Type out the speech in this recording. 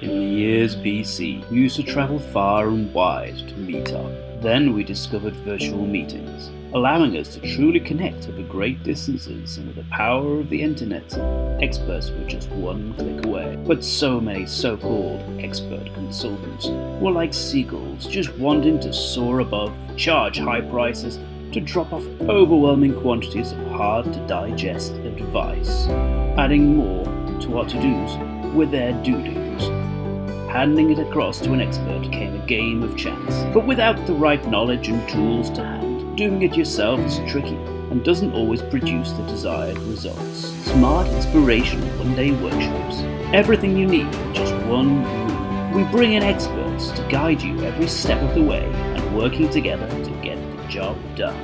In the years BC, we used to travel far and wide to meet up. Then we discovered virtual meetings, allowing us to truly connect over great distances, and with the power of the internet, experts were just one click away. But so many so-called expert consultants were like seagulls, just wanting to soar above, charge high prices, to drop off overwhelming quantities of hard-to-digest advice, adding more to our to-dos with their do-dos. Handing it across to an expert came a game of chance, but without the right knowledge and tools to hand, doing it yourself is tricky and doesn't always produce the desired results. Smart Inspirational One-Day Workshops. Everything you need in just one room. We bring in experts to guide you every step of the way and working together to get the job done.